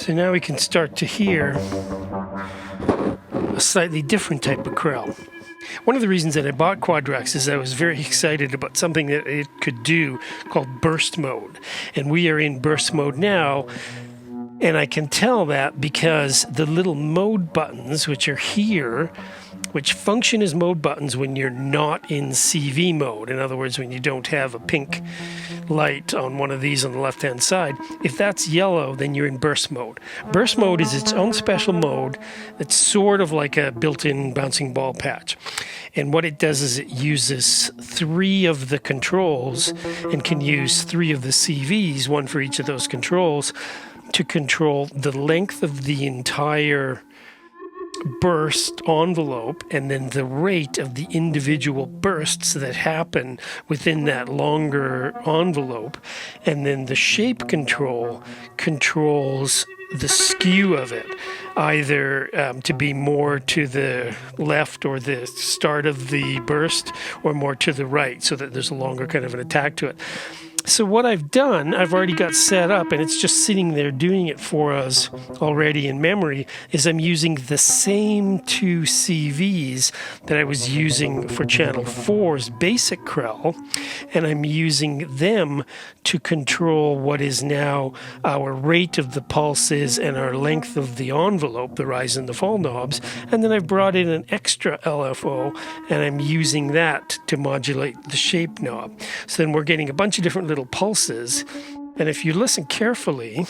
So now we can start to hear a slightly different type of Krell. One of the reasons that I bought Quadrax is I was very excited about something that it could do called burst mode. And we are in burst mode now, and I can tell that because the little mode buttons, which are here, which function as mode buttons when you're not in CV mode. In other words, when you don't have a pink light on one of these on the left-hand side. If that's yellow, then you're in burst mode. Burst mode is its own special mode that's sort of like a built-in bouncing ball patch. And what it does is it uses 3 of the controls and can use 3 of the CVs, one for each of those controls, to control the length of the entire burst envelope and then the rate of the individual bursts that happen within that longer envelope. And then the shape control controls the skew of it, either to be more to the left or the start of the burst or more to the right, so that there's a longer kind of an attack to it. So what I've done, I've already got set up, and it's just sitting there doing it for us already in memory, is I'm using the same 2 CVs that I was using for Channel 4's basic Krell, and I'm using them to control what is now our rate of the pulses and our length of the envelope, the rise and the fall knobs, and then I've brought in an extra LFO, and I'm using that to modulate the shape knob. So then we're getting a bunch of different little pulses, and if you listen carefully,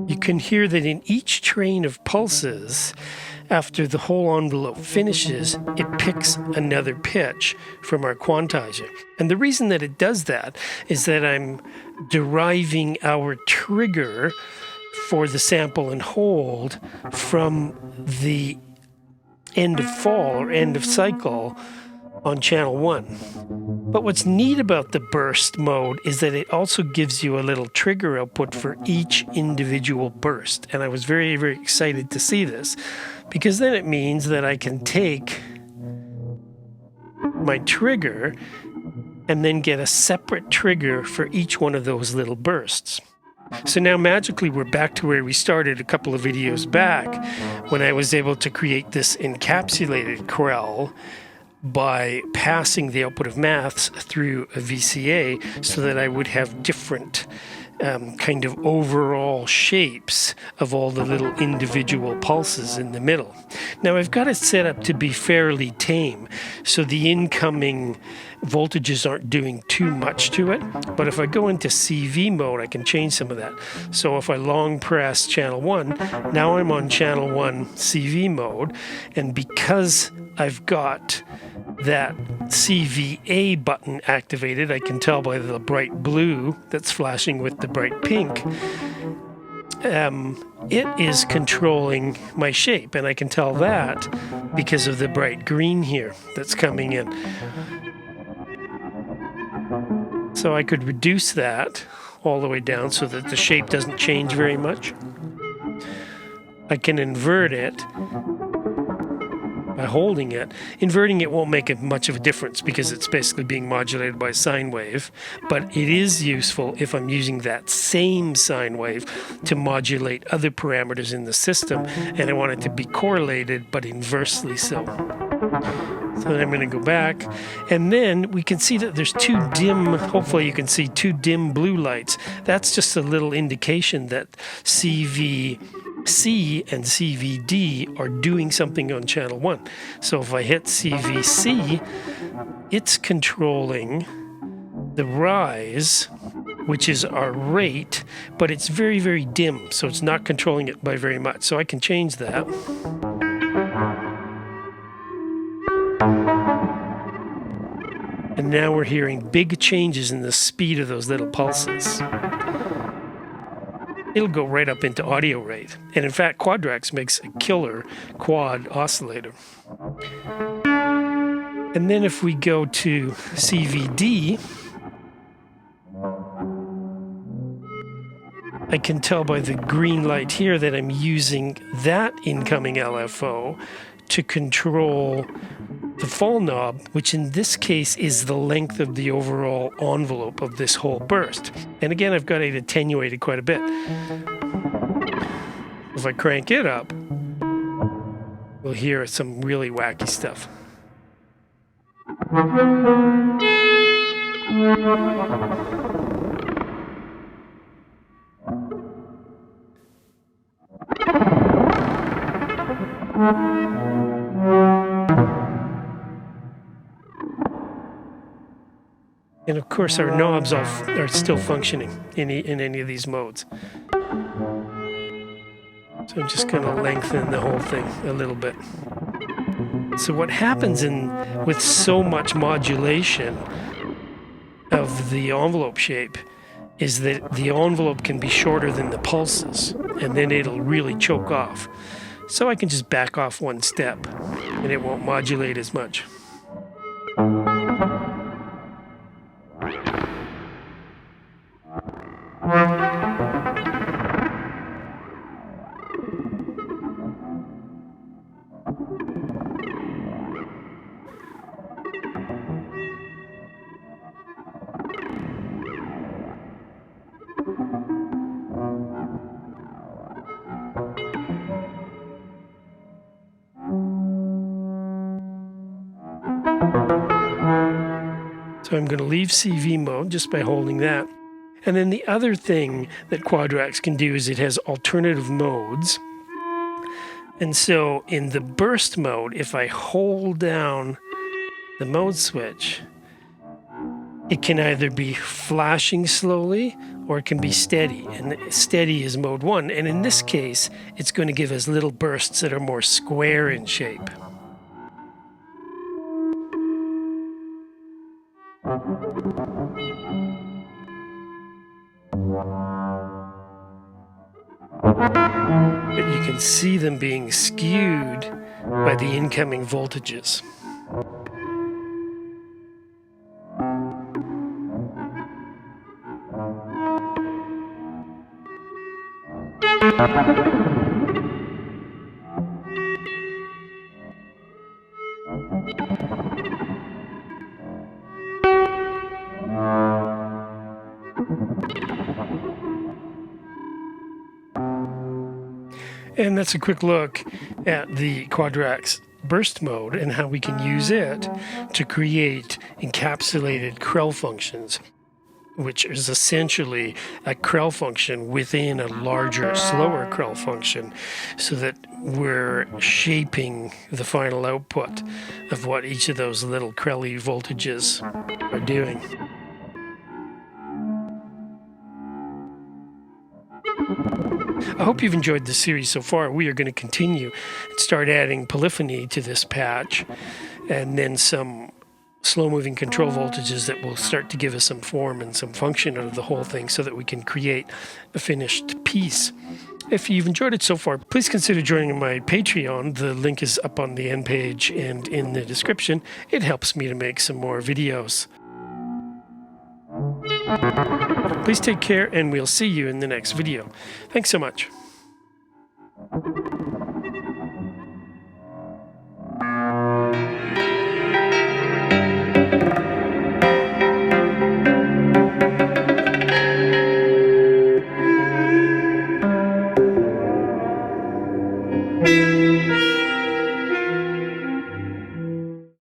you can hear that in each train of pulses, after the whole envelope finishes, it picks another pitch from our quantizer. And the reason that it does that is that I'm deriving our trigger for the sample and hold from the end of fall or end of cycle on channel 1. But what's neat about the burst mode is that it also gives you a little trigger output for each individual burst. And I was very, very excited to see this, because then it means that I can take my trigger and then get a separate trigger for each one of those little bursts. So now magically we're back to where we started a couple of videos back, when I was able to create this encapsulated Krell by passing the output of maths through a VCA, so that I would have different kind of overall shapes of all the little individual pulses in the middle. Now I've got it set up to be fairly tame, so the incoming voltages aren't doing too much to it. But if I go into CV mode, I can change some of that. So if I long press channel 1, now I'm on channel 1 CV mode, and because I've got that CVA button activated, I can tell by the bright blue that's flashing with the bright pink, it is controlling my shape, and I can tell that because of the bright green here that's coming in. So I could reduce that all the way down so that the shape doesn't change very much. I can invert it by holding it. Inverting it won't make much of a difference because it's basically being modulated by a sine wave, but it is useful if I'm using that same sine wave to modulate other parameters in the system, and I want it to be correlated but inversely so. So then I'm going to go back, and then we can see that there's 2 dim, hopefully you can see 2 dim blue lights. That's just a little indication that CVC and CVD are doing something on channel 1. So if I hit CVC, it's controlling the rise, which is our rate, but it's very, very dim, so it's not controlling it by very much. So I can change that. And now we're hearing big changes in the speed of those little pulses. It'll go right up into audio rate. And in fact, Quadrax makes a killer quad oscillator. And then if we go to CVD, I can tell by the green light here that I'm using that incoming LFO to control the fall knob, which in this case is the length of the overall envelope of this whole burst. And again, I've got it attenuated quite a bit. If I crank it up, we'll hear some really wacky stuff. And of course, our knobs are still functioning in any of these modes. So I'm just going to lengthen the whole thing a little bit. So what happens with so much modulation of the envelope shape is that the envelope can be shorter than the pulses, and then it'll really choke off. So I can just back off one step, and it won't modulate as much. So I'm going to leave CV mode just by holding that. And then the other thing that Quadrax can do is it has alternative modes. And so in the burst mode, if I hold down the mode switch, it can either be flashing slowly or it can be steady. And steady is mode 1. And in this case, it's going to give us little bursts that are more square in shape. But you can see them being skewed by the incoming voltages. And that's a quick look at the Quadrax burst mode and how we can use it to create encapsulated Krell functions, which is essentially a Krell function within a larger, slower Krell function, so that we're shaping the final output of what each of those little Krell voltages are doing. I hope you've enjoyed this series so far. We are going to continue and start adding polyphony to this patch, and then some slow-moving control voltages that will start to give us some form and some function out of the whole thing so that we can create a finished piece. If you've enjoyed it so far, please consider joining my Patreon. The link is up on the end page and in the description. It helps me to make some more videos. Please take care, and we'll see you in the next video. Thanks so much.